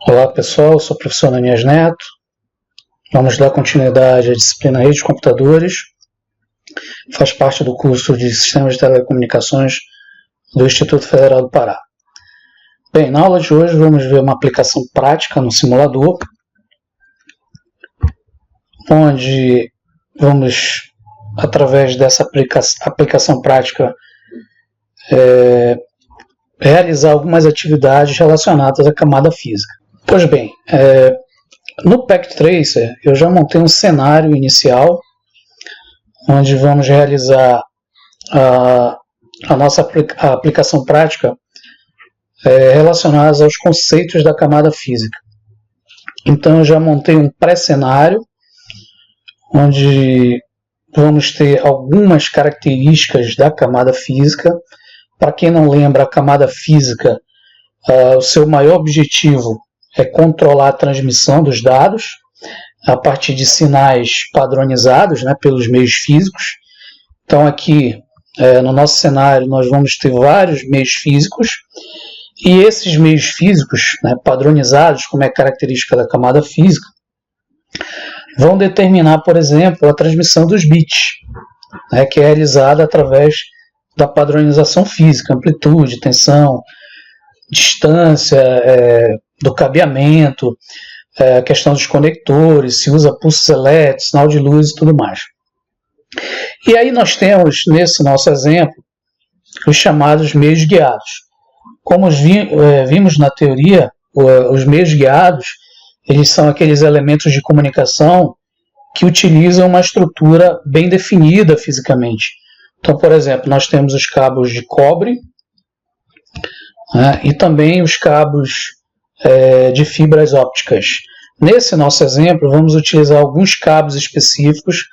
Olá pessoal, eu sou o professor Ananias Neto. Vamos dar continuidade à disciplina Rede de Computadores. Faz parte do curso de Sistemas de Telecomunicações do Instituto Federal do Pará. Bem, na aula de hoje vamos ver uma aplicação prática no simulador, onde vamos, através dessa aplicação prática, realizar algumas atividades relacionadas à camada física. Pois bem, no Packet Tracer eu já montei um cenário inicial, onde vamos realizar a nossa aplicação prática relacionada aos conceitos da camada física. Então eu já montei um pré-cenário, onde vamos ter algumas características da camada física. Para quem não lembra, a camada física, o seu maior objetivo é controlar a transmissão dos dados a partir de sinais padronizados, pelos meios físicos. Então aqui, no nosso cenário, nós vamos ter vários meios físicos, e esses meios físicos, padronizados, como é característica da camada física, vão determinar, por exemplo, a transmissão dos bits, que é realizada através da padronização física, amplitude, tensão, distância, do cabeamento, a questão dos conectores, se usa pulsos elétricos, sinal de luz e tudo mais. E aí nós temos, nesse nosso exemplo, os chamados meios guiados. Como vimos na teoria, os meios guiados, eles são aqueles elementos de comunicação que utilizam uma estrutura bem definida fisicamente. Então, por exemplo, nós temos os cabos de cobre, e também os cabos de fibras ópticas. Nesse nosso exemplo, vamos utilizar alguns cabos específicos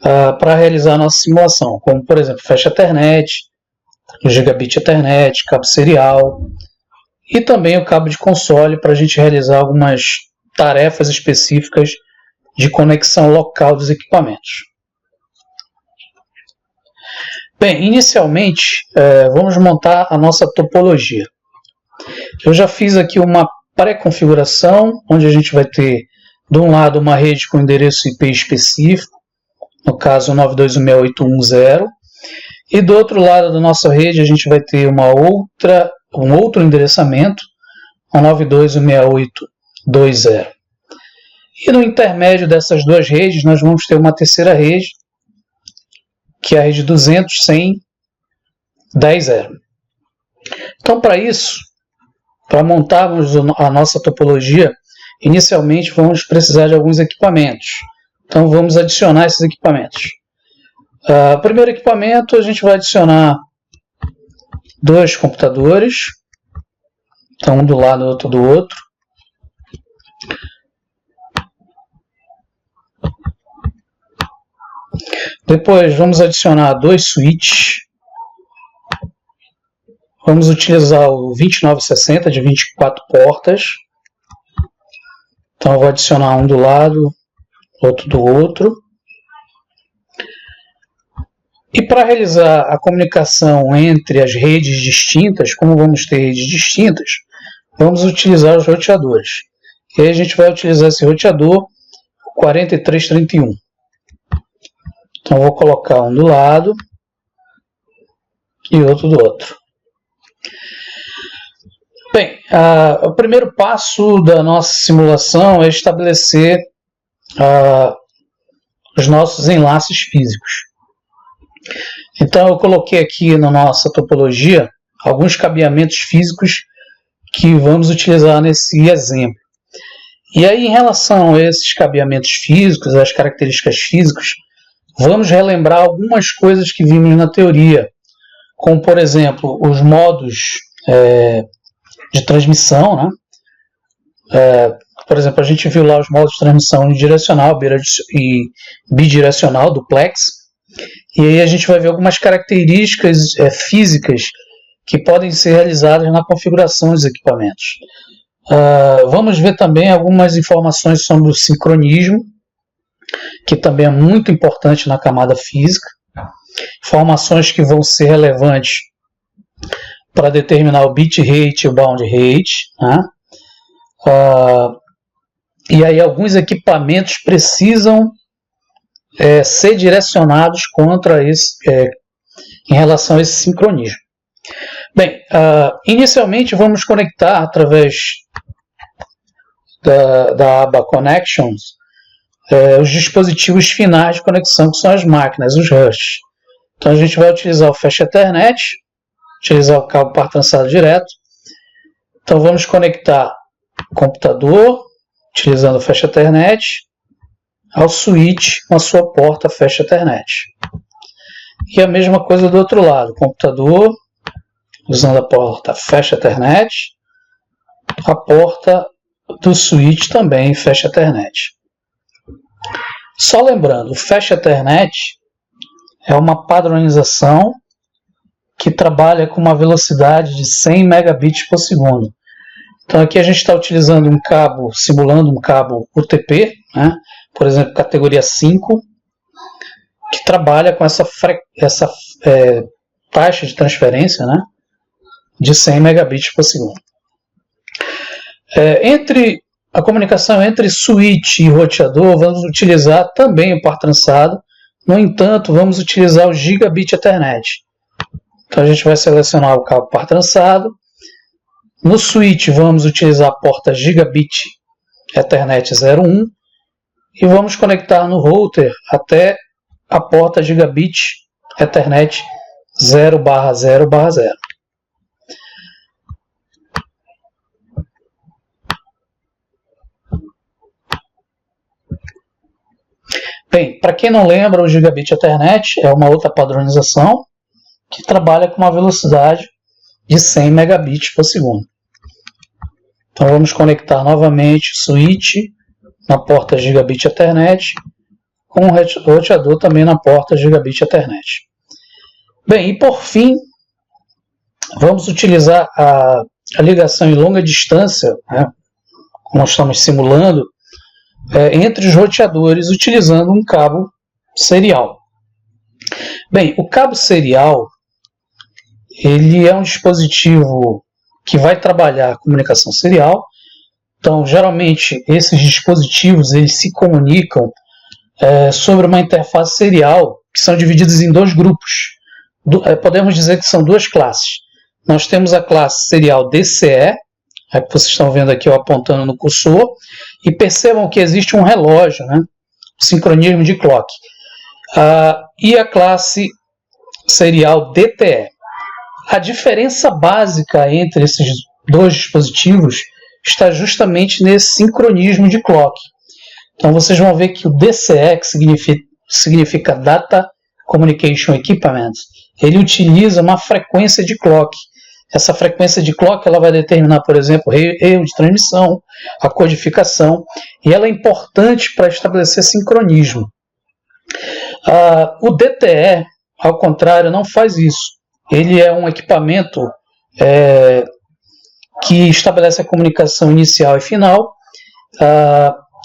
para realizar a nossa simulação, como, por exemplo, Flash Ethernet, o Gigabit Ethernet, cabo serial, e também o cabo de console para a gente realizar algumas tarefas específicas de conexão local dos equipamentos. Bem, inicialmente, vamos montar a nossa topologia. Eu já fiz aqui uma pré-configuração, onde a gente vai ter, de um lado, uma rede com endereço IP específico, no caso 92.168.1.0, e do outro lado da nossa rede a gente vai ter um outro endereçamento, 92.168.2.0. E no intermédio dessas duas redes, nós vamos ter uma terceira rede, que é a rede 200.100.10.0. Então, para isso, para montarmos a nossa topologia, inicialmente vamos precisar de alguns equipamentos. Então, vamos adicionar esses equipamentos. Primeiro equipamento, a gente vai adicionar dois computadores. Então, um do lado e outro do outro. Depois, vamos adicionar dois switches. Vamos utilizar o 2960 de 24 portas. Então, eu vou adicionar um do lado, outro do outro. E para realizar a comunicação entre as redes distintas, como vamos ter redes distintas, vamos utilizar os roteadores. E aí a gente vai utilizar esse roteador 4331. Então, eu vou colocar um do lado e outro do outro. Bem, o primeiro passo da nossa simulação é estabelecer os nossos enlaces físicos. Então, eu coloquei aqui na nossa topologia alguns cabeamentos físicos que vamos utilizar nesse exemplo. E aí, em relação a esses cabeamentos físicos, as características físicas, vamos relembrar algumas coisas que vimos na teoria, como, por exemplo, os modos de transmissão, por exemplo, a gente viu lá os modos de transmissão unidirecional e bidirecional, duplex, e aí a gente vai ver algumas características físicas que podem ser realizadas na configuração dos equipamentos. Vamos ver também algumas informações sobre o sincronismo, que também é muito importante na camada física, informações que vão ser relevantes para determinar o bit rate e o bound rate, E aí alguns equipamentos precisam ser direcionados em relação a esse sincronismo. Bem, inicialmente vamos conectar através da aba Connections os dispositivos finais de conexão, que são as máquinas, os hosts. Então a gente vai utilizar o Fast Ethernet, utilizar o cabo par trançado direto. Então vamos conectar o computador, utilizando o Fast Ethernet, ao switch com a sua porta Fast Ethernet. E a mesma coisa do outro lado, computador, usando a porta Fast Ethernet, a porta do switch também Fast Ethernet. Só lembrando, o Fast Ethernet é uma padronização que trabalha com uma velocidade de 100 megabits por segundo. Então aqui a gente está utilizando um cabo, simulando um cabo UTP, né? Por exemplo, categoria 5, que trabalha com essa taxa de transferência, né? De 100 megabits por segundo. Entre a comunicação entre switch e roteador, vamos utilizar também o par trançado. No entanto, vamos utilizar o Gigabit Ethernet. Então a gente vai selecionar o cabo par trançado. No switch vamos utilizar a porta Gigabit Ethernet 01 e vamos conectar no router até a porta Gigabit Ethernet 0/0/0. Bem, para quem não lembra, o Gigabit Ethernet é uma outra padronização que trabalha com uma velocidade de 100 megabits por segundo. Então vamos conectar novamente o switch na porta Gigabit Ethernet com o roteador também na porta Gigabit Ethernet. Bem, e por fim, vamos utilizar a ligação em longa distância, né, como nós estamos simulando, entre os roteadores utilizando um cabo serial. Bem, o cabo serial ele é um dispositivo que vai trabalhar a comunicação serial. Então, geralmente, esses dispositivos eles se comunicam sobre uma interface serial, que são divididos em dois grupos. Podemos dizer que são duas classes. Nós temos a classe serial DCE, que vocês estão vendo aqui eu apontando no cursor, e percebam que existe um relógio, né? Sincronismo de clock. E a classe serial DTE. A diferença básica entre esses dois dispositivos está justamente nesse sincronismo de clock. Então vocês vão ver que o DCE, que significa Data Communication Equipment, ele utiliza uma frequência de clock. Essa frequência de clock ela vai determinar, por exemplo, o erro de transmissão, a codificação, e ela é importante para estabelecer sincronismo. O DTE, ao contrário, não faz isso. Ele é um equipamento que estabelece a comunicação inicial e final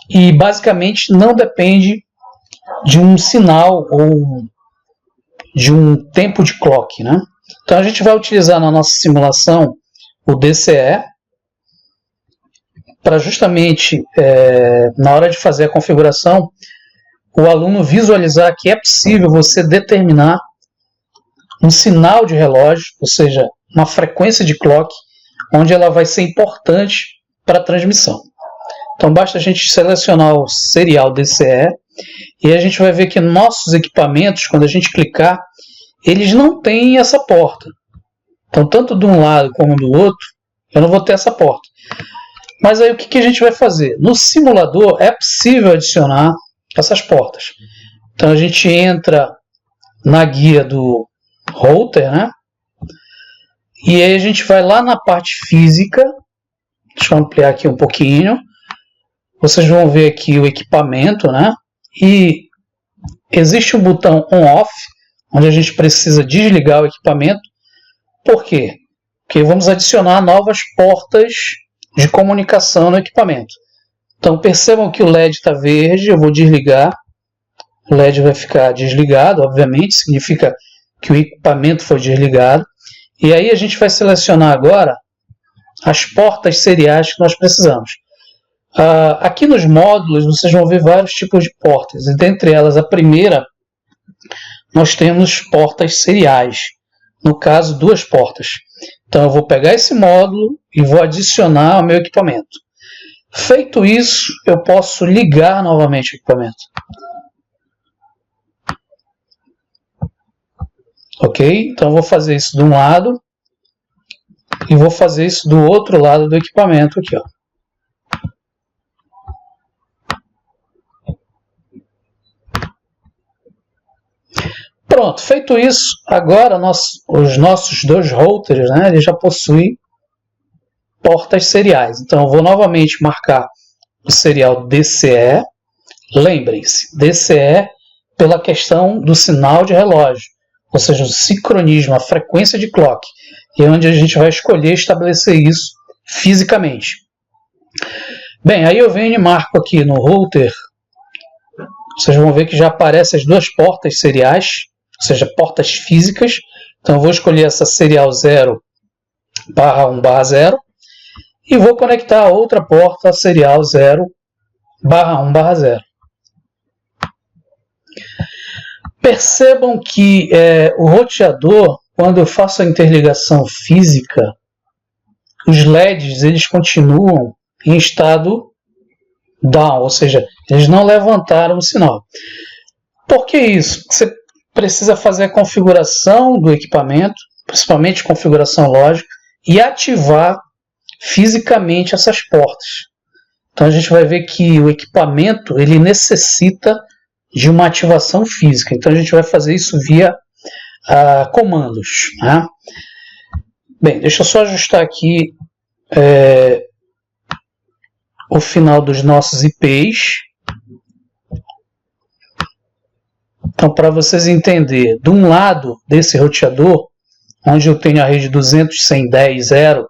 e basicamente não depende de um sinal ou de um tempo de clock, né? Então a gente vai utilizar na nossa simulação o DCE para justamente na hora de fazer a configuração o aluno visualizar que é possível você determinar um sinal de relógio, ou seja, uma frequência de clock, onde ela vai ser importante para a transmissão. Então basta a gente selecionar o serial DCE e a gente vai ver que nossos equipamentos, quando a gente clicar, eles não têm essa porta. Então tanto de um lado como do outro, eu não vou ter essa porta. Mas aí o que a gente vai fazer? No simulador é possível adicionar essas portas. Então a gente entra na guia do router, né? E aí a gente vai lá na parte física. Deixa eu ampliar aqui um pouquinho. Vocês vão ver aqui o equipamento, né? E existe um botão on-off, onde a gente precisa desligar o equipamento. Por quê? Porque vamos adicionar novas portas de comunicação no equipamento. Então percebam que o LED está verde, eu vou desligar. O LED vai ficar desligado, obviamente, significa que o equipamento foi desligado. E aí a gente vai selecionar agora as portas seriais que nós precisamos. Aqui nos módulos vocês vão ver vários tipos de portas, e dentre elas a primeira nós temos portas seriais, no caso 2 portas. Então eu vou pegar esse módulo e vou adicionar ao meu equipamento. Feito isso, eu posso ligar novamente o equipamento. Ok? Então eu vou fazer isso de um lado e vou fazer isso do outro lado do equipamento aqui, ó. Pronto, feito isso, agora os nossos 2 routers, né, eles já possuem portas seriais. Então eu vou novamente marcar o serial DCE. Lembrem-se, DCE pela questão do sinal de relógio, ou seja, o sincronismo, a frequência de clock, e é onde a gente vai escolher estabelecer isso fisicamente. Bem, aí eu venho e marco aqui no router, vocês vão ver que já aparecem as 2 portas seriais, ou seja, portas físicas. Então eu vou escolher essa serial 0/1/0 e vou conectar a outra porta serial 0/1/0. Percebam que o roteador, quando eu faço a interligação física, os LEDs eles continuam em estado down, ou seja, eles não levantaram o sinal. Por que isso? Você precisa fazer a configuração do equipamento, principalmente configuração lógica, e ativar fisicamente essas portas. Então a gente vai ver que o equipamento ele necessita de uma ativação física. Então a gente vai fazer isso via comandos, né? Bem, deixa eu só ajustar aqui o final dos nossos IPs. Então, para vocês entenderem, de um lado desse roteador, onde eu tenho a rede 200.110.0,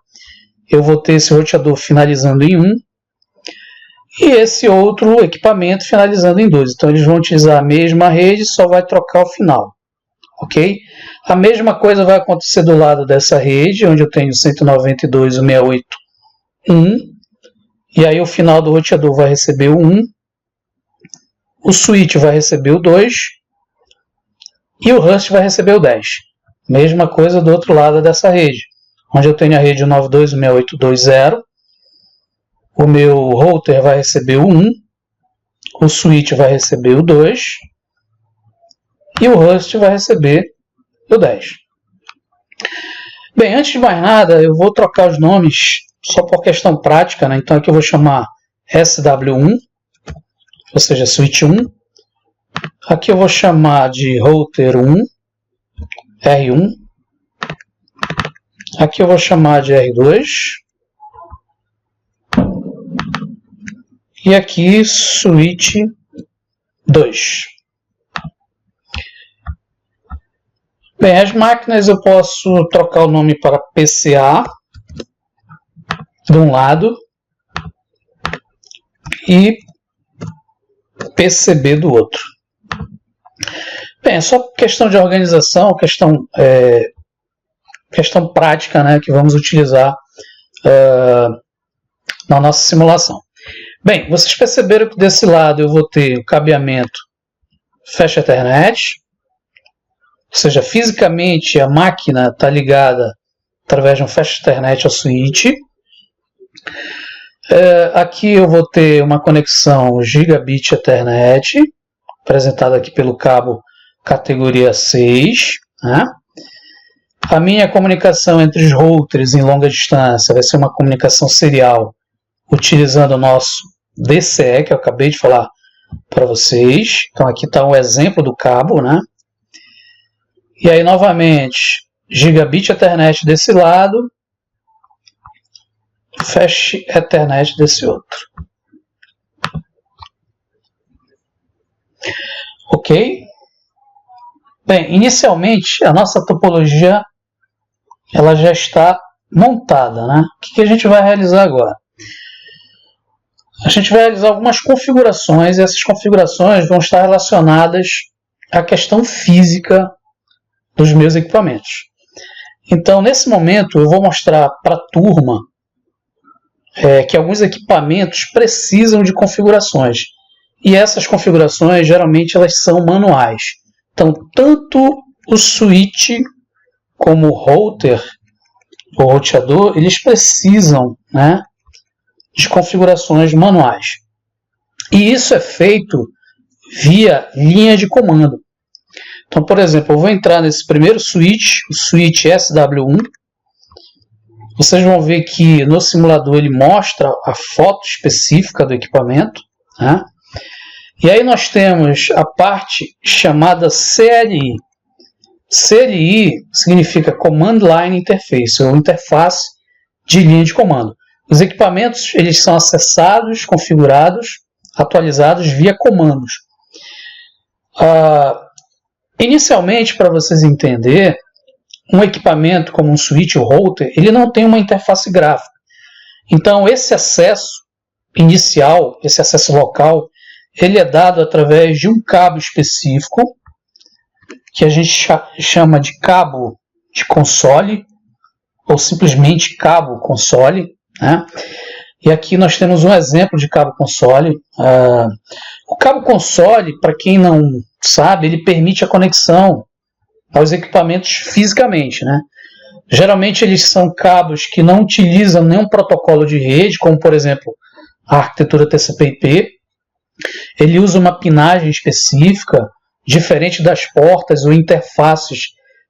eu vou ter esse roteador finalizando em 1 e esse outro equipamento finalizando em 2. Então, eles vão utilizar a mesma rede, só vai trocar o final. Ok? A mesma coisa vai acontecer do lado dessa rede, onde eu tenho 192.168.1, e aí o final do roteador vai receber o 1, o switch vai receber o 2, e o Rust vai receber o 10. Mesma coisa do outro lado dessa rede, onde eu tenho a rede 92.168.2.0, o meu router vai receber o 1, o switch vai receber o 2 e o Rust vai receber o 10. Bem, antes de mais nada, eu vou trocar os nomes só por questão prática, né? Então aqui eu vou chamar SW1, ou seja, switch 1. Aqui eu vou chamar de router 1, R1. Aqui eu vou chamar de R2. E aqui switch 2. Bem, as máquinas eu posso trocar o nome para PCA de um lado e PCB do outro. Bem, é só questão de organização, questão prática, né, que vamos utilizar na nossa simulação. Bem, vocês perceberam que desse lado eu vou ter o cabeamento Flash Ethernet, ou seja, fisicamente a máquina está ligada através de um Flash Ethernet ao switch. Aqui eu vou ter uma conexão Gigabit Ethernet, apresentada aqui pelo cabo categoria 6. Né? A minha comunicação entre os routers em longa distância vai ser uma comunicação serial, utilizando o nosso DCE, que eu acabei de falar para vocês. Então aqui está um exemplo do cabo, né? E aí novamente, Gigabit Ethernet desse lado, Flash Ethernet desse outro. Ok? Bem, inicialmente a nossa topologia ela já está montada, né? O que a gente vai realizar agora? A gente vai realizar algumas configurações e essas configurações vão estar relacionadas à questão física dos meus equipamentos. Então, nesse momento, eu vou mostrar para a turma que alguns equipamentos precisam de configurações. E essas configurações, geralmente, elas são manuais. Então, tanto o switch como o router, o roteador, eles precisam, né, de configurações manuais. E isso é feito via linha de comando. Então, por exemplo, eu vou entrar nesse primeiro switch, o switch SW1. Vocês vão ver que no simulador ele mostra a foto específica do equipamento, né? E aí nós temos a parte chamada CLI. CLI significa Command Line Interface, ou interface de linha de comando. Os equipamentos eles são acessados, configurados, atualizados via comandos. Inicialmente, para vocês entenderem, um equipamento como um switch ou router, ele não tem uma interface gráfica. Então, esse acesso inicial, esse acesso local, ele é dado através de um cabo específico, que a gente chama de cabo de console, ou simplesmente cabo console, né? E aqui nós temos um exemplo de cabo console. O cabo console, para quem não sabe, ele permite a conexão aos equipamentos fisicamente, né? Geralmente eles são cabos que não utilizam nenhum protocolo de rede, como por exemplo a arquitetura TCP/IP. Ele usa uma pinagem específica, diferente das portas ou interfaces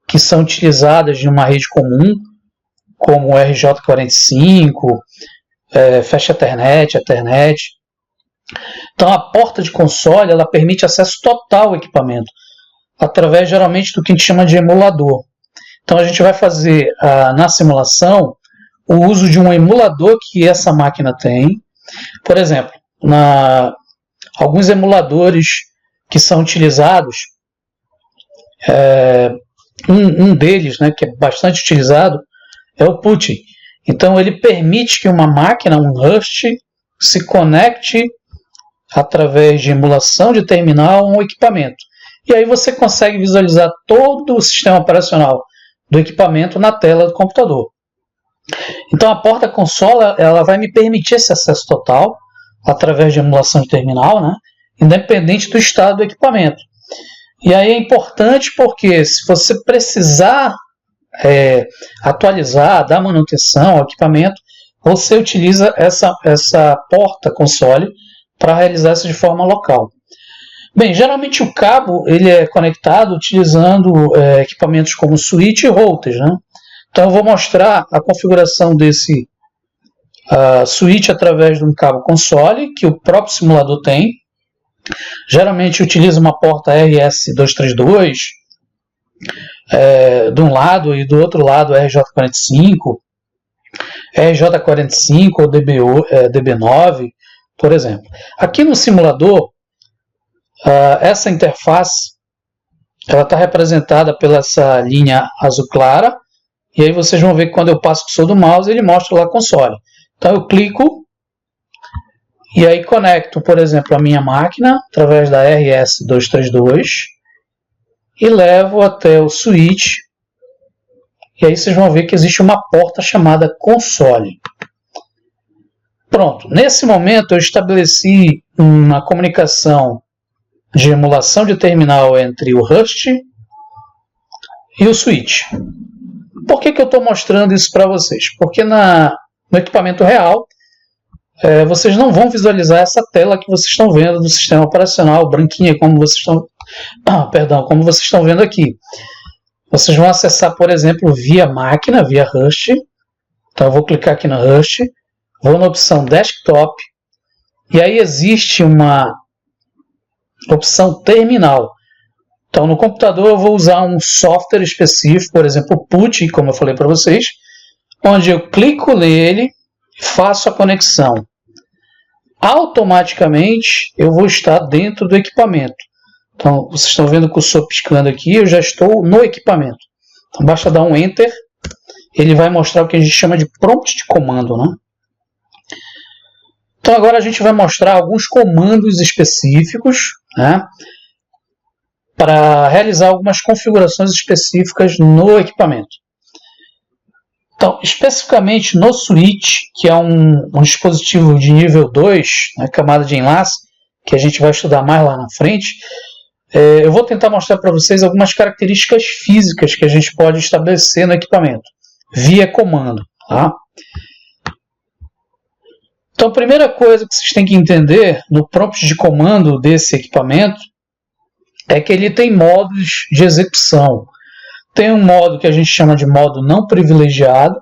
que são utilizadas em uma rede comum, como o RJ45, Fast Ethernet, Ethernet. Então a porta de console ela permite acesso total ao equipamento, através geralmente do que a gente chama de emulador. Então a gente vai fazer na simulação o uso de um emulador que essa máquina tem. Por exemplo, alguns emuladores que são utilizados, um deles, né, que é bastante utilizado, é o PuTTY. Então ele permite que uma máquina, um Rust, se conecte através de emulação de terminal a um equipamento. E aí você consegue visualizar todo o sistema operacional do equipamento na tela do computador. Então a porta console ela vai me permitir esse acesso total através de emulação de terminal, né, independente do estado do equipamento. E aí é importante porque se você precisar atualizar, dar manutenção ao equipamento, você utiliza essa porta console para realizar isso de forma local. Bem, geralmente o cabo ele é conectado utilizando equipamentos como switch e routers, né? Então eu vou mostrar a configuração desse switch através de um cabo console que o próprio simulador tem. Geralmente utiliza uma porta RS232 de um lado e do outro lado RJ45 ou DB9, por exemplo. Aqui no simulador, essa interface ela está representada pela essa linha azul clara, e aí vocês vão ver que quando eu passo o cursor do mouse ele mostra lá console. Então eu clico e aí conecto, por exemplo, a minha máquina através da RS232 e levo até o switch. E aí vocês vão ver que existe uma porta chamada console. Pronto, nesse momento eu estabeleci uma comunicação de emulação de terminal entre o Rust e o switch. Por que eu estou mostrando isso para vocês? Porque no equipamento real vocês não vão visualizar essa tela que vocês estão vendo do sistema operacional, branquinha, como vocês estão vendo aqui. Vocês vão acessar, por exemplo, via máquina, via Rust. Então eu vou clicar aqui no Rust, vou na opção Desktop, e aí existe uma opção Terminal. Então no computador eu vou usar um software específico, por exemplo o PuTTY, como eu falei para vocês, onde eu clico nele e faço a conexão. Automaticamente eu vou estar dentro do equipamento. Então vocês estão vendo o cursor piscando aqui, eu já estou no equipamento. Então basta dar um Enter, ele vai mostrar o que a gente chama de prompt de comando, né? Então agora a gente vai mostrar alguns comandos específicos, né, para realizar algumas configurações específicas no equipamento. Então, especificamente no switch, que é um dispositivo de nível 2, né, camada de enlace, que a gente vai estudar mais lá na frente, eu vou tentar mostrar para vocês algumas características físicas que a gente pode estabelecer no equipamento, via comando. Tá? Então, a primeira coisa que vocês têm que entender no prompt de comando desse equipamento é que ele tem modos de execução. Tem um modo que a gente chama de modo não privilegiado,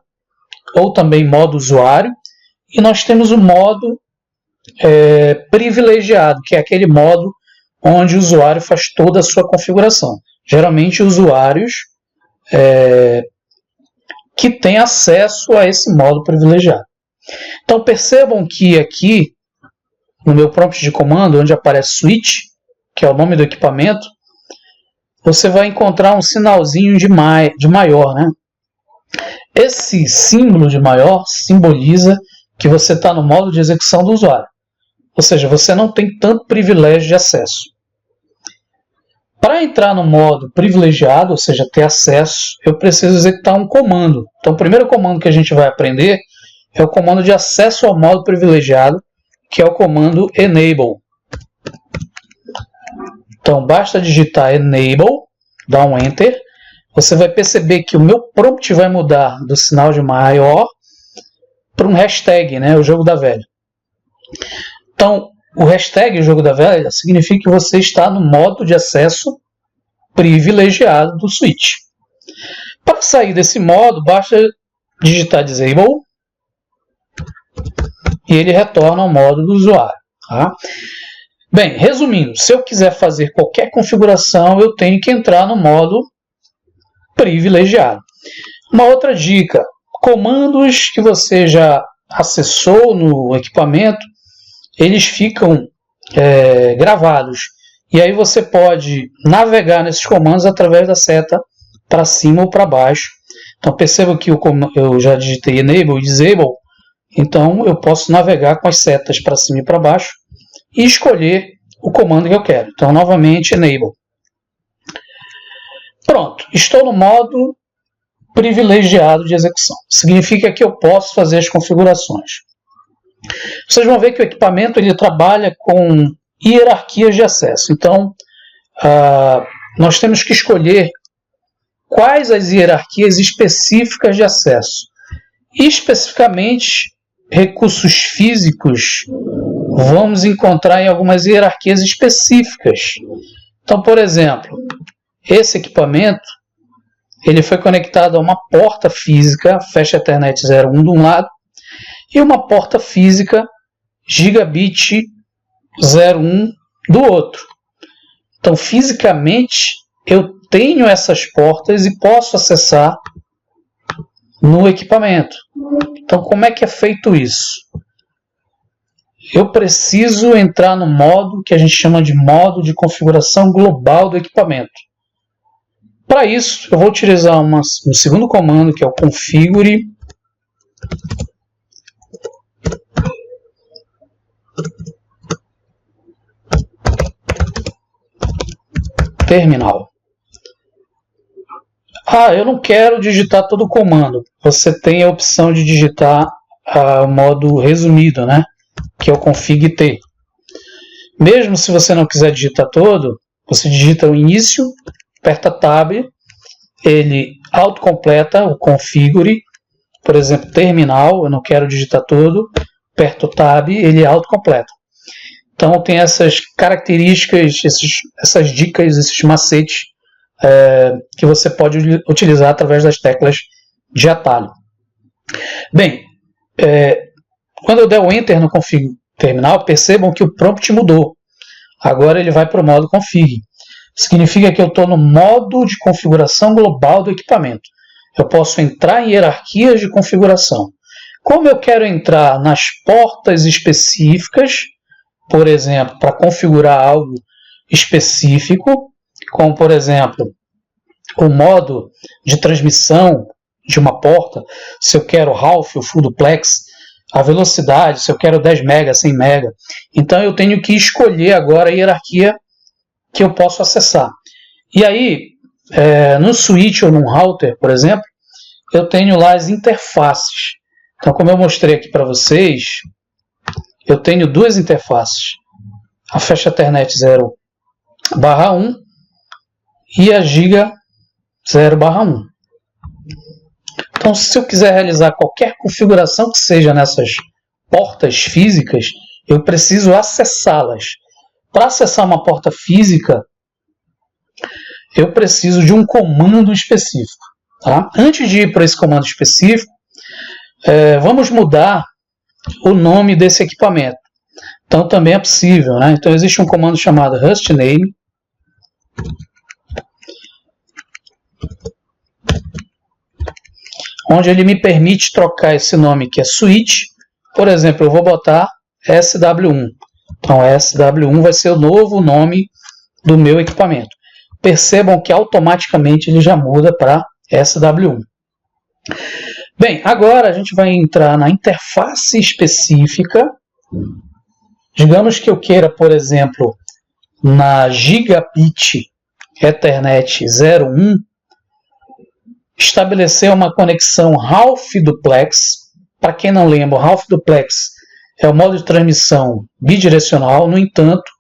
ou também modo usuário, e nós temos o modo privilegiado, que é aquele modo onde o usuário faz toda a sua configuração. Geralmente usuários que têm acesso a esse modo privilegiado. Então percebam que aqui, no meu prompt de comando, onde aparece switch, que é o nome do equipamento, você vai encontrar um sinalzinho de maior, né? Esse símbolo de maior simboliza que você está no modo de execução do usuário. Ou seja, você não tem tanto privilégio de acesso. Para entrar no modo privilegiado, ou seja, ter acesso, eu preciso executar um comando. Então, o primeiro comando que a gente vai aprender é o comando de acesso ao modo privilegiado, que é o comando enable. Então, basta digitar enable, dar um enter. Você vai perceber que o meu prompt vai mudar do sinal de maior para um hashtag, né, o jogo da velha. Então, o hashtag, o jogo da velha, significa que você está no modo de acesso privilegiado do switch. Para sair desse modo, basta digitar disable e ele retorna ao modo do usuário. Tá? Bem, resumindo, se eu quiser fazer qualquer configuração, eu tenho que entrar no modo privilegiado. Uma outra dica, comandos que você já acessou no equipamento, eles ficam gravados. E aí você pode navegar nesses comandos através da seta para cima ou para baixo. Então perceba que eu já digitei enable e disable, então eu posso navegar com as setas para cima e para baixo e escolher o comando que eu quero. Então novamente enable. Pronto, estou no modo privilegiado de execução. Significa que eu posso fazer as configurações. Vocês vão ver que o equipamento ele trabalha com hierarquias de acesso. Então, nós temos que escolher quais as hierarquias específicas de acesso. Especificamente, recursos físicos vamos encontrar em algumas hierarquias específicas. Então, por exemplo, esse equipamento ele foi conectado a uma porta física Fast Ethernet 01 de um lado e uma porta física Gigabit 01 do outro. Então, fisicamente, eu tenho essas portas e posso acessar no equipamento. Então, como é que é feito isso? Eu preciso entrar no modo que a gente chama de modo de configuração global do equipamento. Para isso, eu vou utilizar um segundo comando, que é o configure terminal. Eu não quero digitar todo o comando. Você tem a opção de digitar o modo resumido, né? Que é o config T. Mesmo se você não quiser digitar todo, você digita o início, aperta Tab, ele autocompleta o configure, por exemplo, terminal, eu não quero digitar todo, aperto Tab, ele autocompleta. Então tem essas características, essas dicas, esses macetes que você pode utilizar através das teclas de atalho. Bem, quando eu der o Enter no config terminal, percebam que o prompt mudou. Agora ele vai para o modo config. Significa que eu estou no modo de configuração global do equipamento. Eu posso entrar em hierarquias de configuração. Como eu quero entrar nas portas específicas, por exemplo, para configurar algo específico, como por exemplo, o modo de transmissão de uma porta, se eu quero half ou full duplex, a velocidade, se eu quero 10 MB, 100 MB. Então eu tenho que escolher agora a hierarquia que eu posso acessar. E aí, no switch ou num router, por exemplo, eu tenho lá as interfaces. Então, como eu mostrei aqui para vocês, eu tenho duas interfaces. A Fast Ethernet 0/1 e a Giga 0/1. Então, se eu quiser realizar qualquer configuração que seja nessas portas físicas, eu preciso acessá-las. Para acessar uma porta física, eu preciso de um comando específico. Tá? Antes de ir para esse comando específico, vamos mudar o nome desse equipamento. Então também é possível, né? Então existe um comando chamado hostname, onde ele me permite trocar esse nome que é switch. Por exemplo, eu vou botar SW1. Então SW1 vai ser o novo nome do meu equipamento. Percebam que automaticamente ele já muda para SW1. Bem, agora a gente vai entrar na interface específica. Digamos que eu queira, por exemplo, na Gigabit Ethernet 01, estabelecer uma conexão Half Duplex. Para quem não lembra, o Half Duplex é o modo de transmissão bidirecional, no entanto,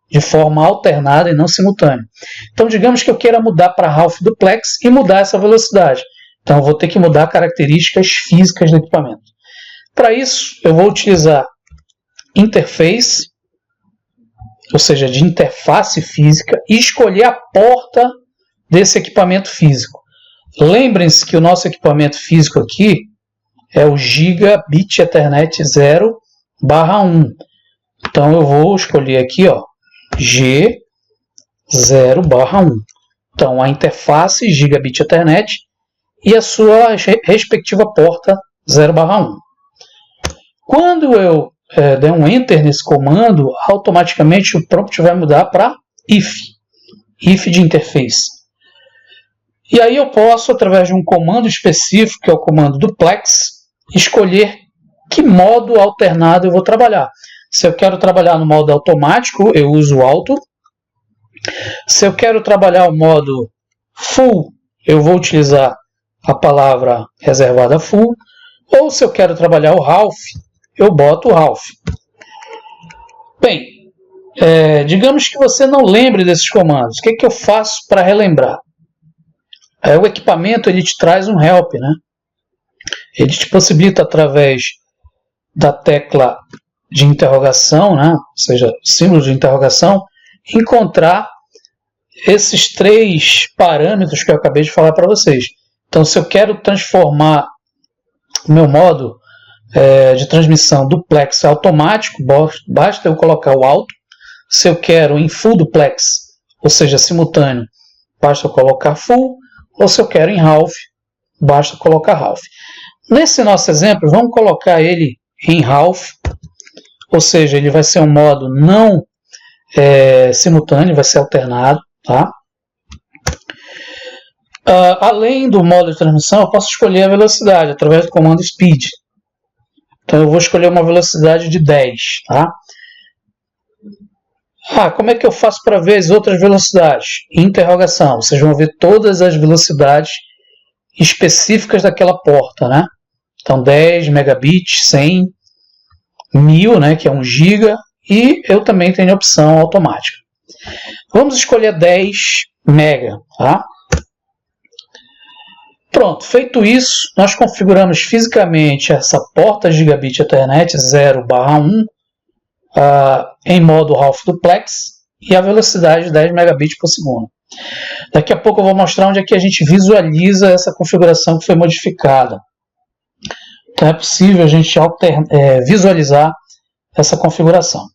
de forma alternada e não simultânea. Então, digamos que eu queira mudar para Half Duplex e mudar essa velocidade. Então, eu vou ter que mudar características físicas do equipamento. Para isso, eu vou utilizar interface, ou seja, de interface física, e escolher a porta desse equipamento físico. Lembrem-se que o nosso equipamento físico aqui é o Gigabit Ethernet 0/1. Então, eu vou escolher aqui, ó, G 0/1. Então, a interface Gigabit Ethernet e a sua respectiva porta 0/1. Quando eu der um Enter nesse comando, automaticamente o prompt vai mudar para if de interface. E aí eu posso, através de um comando específico, que é o comando duplex, escolher que modo alternado eu vou trabalhar. Se eu quero trabalhar no modo automático, eu uso o auto. Se eu quero trabalhar o modo full, eu vou utilizar a palavra reservada full. Ou se eu quero trabalhar o half, eu boto o half. Bem, digamos que você não lembre desses comandos. O que eu faço para relembrar? O equipamento ele te traz um help, né? Ele te possibilita, através da tecla de interrogação, né? Ou seja, símbolo de interrogação, encontrar esses três parâmetros que eu acabei de falar para vocês. Então, se eu quero transformar o meu modo de transmissão duplex automático, basta eu colocar o alto. Se eu quero em full duplex, ou seja, simultâneo, basta eu colocar full. Ou se eu quero em half, basta colocar half. Nesse nosso exemplo, vamos colocar ele em half, ou seja, ele vai ser um modo não simultâneo, vai ser alternado. Tá? Além do modo de transmissão, eu posso escolher a velocidade através do comando speed. Então eu vou escolher uma velocidade de 10. Tá? Como é que eu faço para ver as outras velocidades? Interrogação. Vocês vão ver todas as velocidades específicas daquela porta, né? Então 10 megabits, 100, 1000, né, que é 1 giga, e eu também tenho a opção automática. Vamos escolher 10 mega, tá? Pronto, feito isso, nós configuramos fisicamente essa porta Gigabit Ethernet 0/1 em modo Half Duplex e a velocidade de 10 megabits por segundo. Daqui a pouco eu vou mostrar onde é que a gente visualiza essa configuração que foi modificada. Então é possível a gente visualizar essa configuração.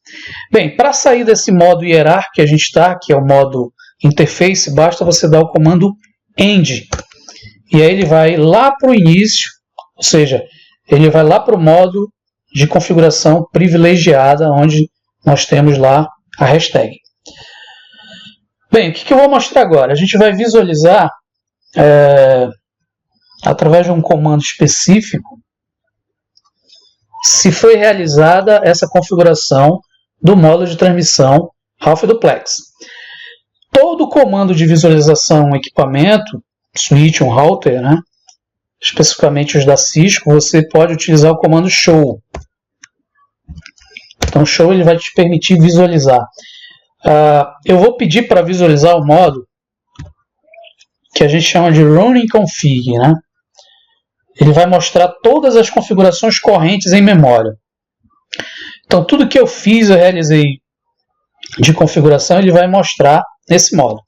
Bem, para sair desse modo hierárquico que a gente está, que é o modo interface, basta você dar o comando end. E aí ele vai lá para o início, ou seja, ele vai lá para o modo de configuração privilegiada, onde nós temos lá a hashtag. Bem, o que eu vou mostrar agora? A gente vai visualizar, através de um comando específico, se foi realizada essa configuração do modo de transmissão Half Duplex. Todo comando de visualização equipamento, switch, router, né, especificamente os da Cisco, você pode utilizar o comando show. Então o show ele vai te permitir visualizar. Eu vou pedir para visualizar o modo que a gente chama de running config, né? Ele vai mostrar todas as configurações correntes em memória. Então tudo que eu fiz, eu realizei de configuração, ele vai mostrar nesse modo.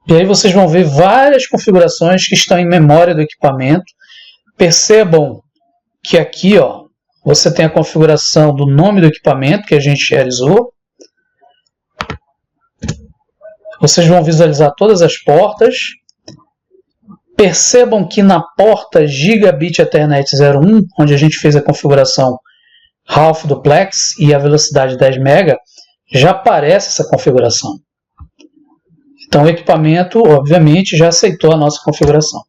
E aí vocês vão ver várias configurações que estão em memória do equipamento. Percebam que aqui, ó, você tem a configuração do nome do equipamento que a gente realizou. Vocês vão visualizar todas as portas. Percebam que na porta Gigabit Ethernet 01, onde a gente fez a configuração Half Duplex e a velocidade 10 MB, já aparece essa configuração. Então o equipamento, obviamente, já aceitou a nossa configuração.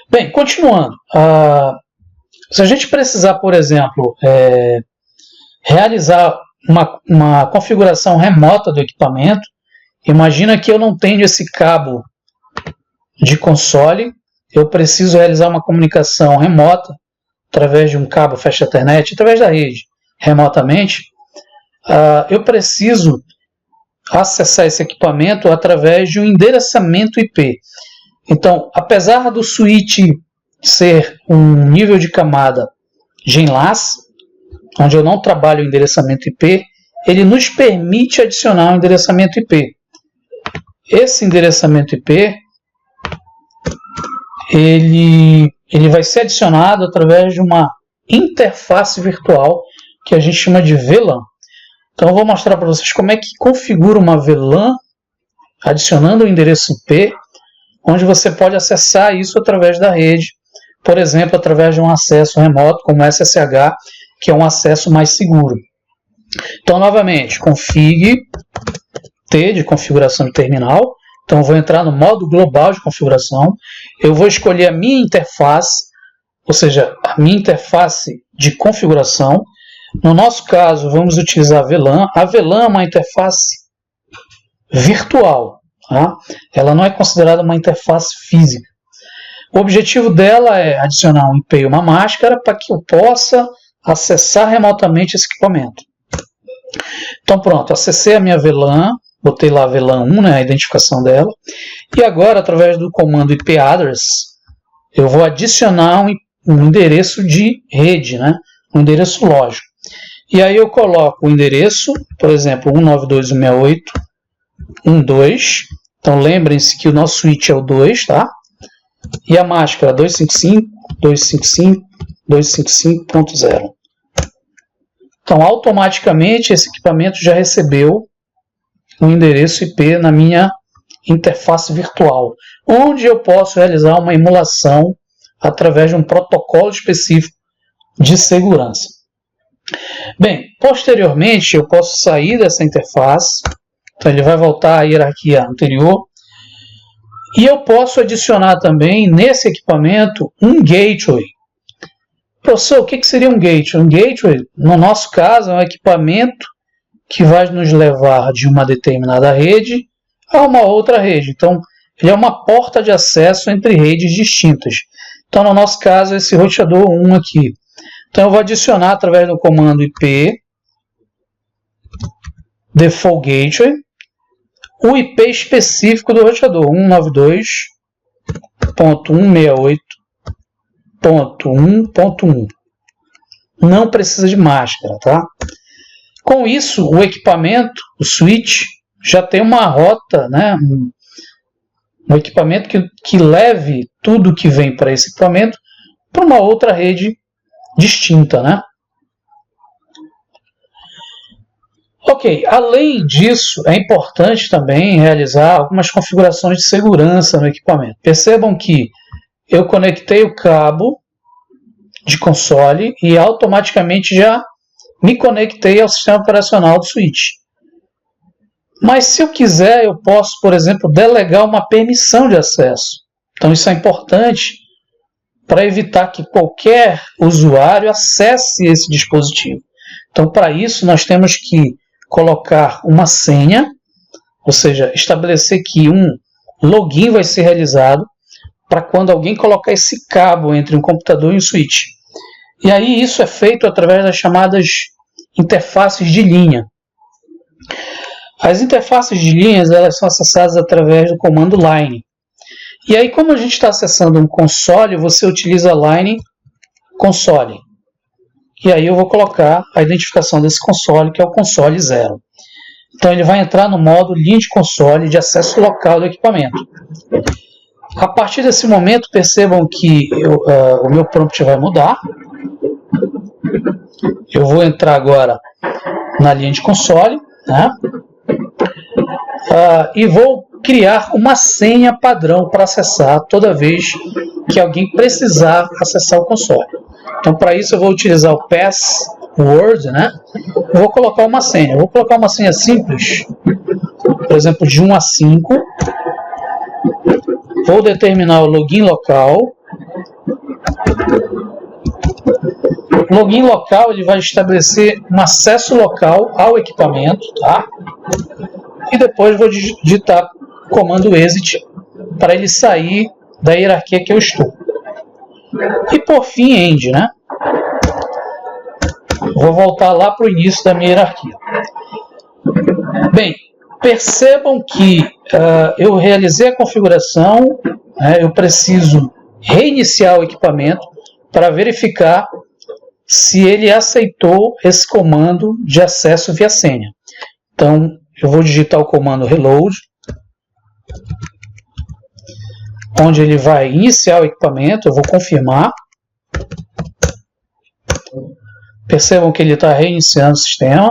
Bem, continuando. Se a gente precisar, por exemplo, realizar uma configuração remota do equipamento, imagina que eu não tenho esse cabo de console, eu preciso realizar uma comunicação remota através de um cabo Fast Ethernet, através da rede, remotamente. Eu preciso acessar esse equipamento através de um endereçamento IP. Então, apesar do switch ser um nível de camada de enlace, onde eu não trabalho o endereçamento IP, ele nos permite adicionar um endereçamento IP. Esse endereçamento IP ele vai ser adicionado através de uma interface virtual que a gente chama de VLAN. Então eu vou mostrar para vocês como é que configura uma VLAN adicionando o endereço IP, onde você pode acessar isso através da rede, por exemplo, através de um acesso remoto como SSH, que é um acesso mais seguro. Então, novamente, config T de configuração de terminal. Então, eu vou entrar no modo global de configuração. Eu vou escolher a minha interface, ou seja, a minha interface de configuração. No nosso caso, vamos utilizar a VLAN. A VLAN é uma interface virtual. Tá? Ela não é considerada uma interface física. O objetivo dela é adicionar um IP e uma máscara para que eu possa acessar remotamente esse equipamento. Então pronto, acessei a minha VLAN, botei lá a VLAN 1, né, a identificação dela, e agora através do comando IP address eu vou adicionar um endereço de rede, né, um endereço lógico. E aí eu coloco o endereço, por exemplo, 192.168.1.2, então lembrem-se que o nosso switch é o 2, tá? E a máscara 255.255.255.0. Então, automaticamente, esse equipamento já recebeu um endereço IP na minha interface virtual, onde eu posso realizar uma emulação através de um protocolo específico de segurança. Bem, posteriormente, eu posso sair dessa interface, então ele vai voltar à hierarquia anterior, e eu posso adicionar também nesse equipamento um gateway. Professor, o que seria um gateway? Um gateway, no nosso caso, é um equipamento que vai nos levar de uma determinada rede a uma outra rede. Então, ele é uma porta de acesso entre redes distintas. Então, no nosso caso, esse roteador 1 aqui. Então, eu vou adicionar através do comando IP default gateway o IP específico do roteador 192.168.1.1. Não precisa de máscara, tá? Com isso, o equipamento, o switch, já tem uma rota, né? Um equipamento que leve tudo que vem para esse equipamento para uma outra rede distinta, né? Ok, além disso, é importante também realizar algumas configurações de segurança no equipamento. Percebam que eu conectei o cabo de console e automaticamente já me conectei ao sistema operacional do switch. Mas se eu quiser, eu posso, por exemplo, delegar uma permissão de acesso. Então isso é importante para evitar que qualquer usuário acesse esse dispositivo. Então, para isso, nós temos que colocar uma senha, ou seja, estabelecer que um login vai ser realizado para quando alguém colocar esse cabo entre um computador e um switch. E aí isso é feito através das chamadas interfaces de linha. As interfaces de linhas elas são acessadas através do comando line. E aí, como a gente está acessando um console, você utiliza line console. E aí eu vou colocar a identificação desse console, que é o console 0. Então ele vai entrar no modo linha de console de acesso local do equipamento. A partir desse momento, percebam que o meu prompt vai mudar. Eu vou entrar agora na linha de console, né? E vou criar uma senha padrão para acessar toda vez que alguém precisar acessar o console. Então, para isso, eu vou utilizar o password, né? Eu vou colocar uma senha. Eu vou colocar uma senha simples, por exemplo, de 1 a 5. Vou determinar o login local. O login local ele vai estabelecer um acesso local ao equipamento, tá? E depois vou digitar o comando exit para ele sair da hierarquia que eu estou. E por fim, end, né? Vou voltar lá para o início da minha hierarquia. Bem, percebam que eu realizei a configuração, né? Eu preciso reiniciar o equipamento para verificar se ele aceitou esse comando de acesso via senha. Então, eu vou digitar o comando reload, onde ele vai iniciar o equipamento, eu vou confirmar. Percebam que ele está reiniciando o sistema.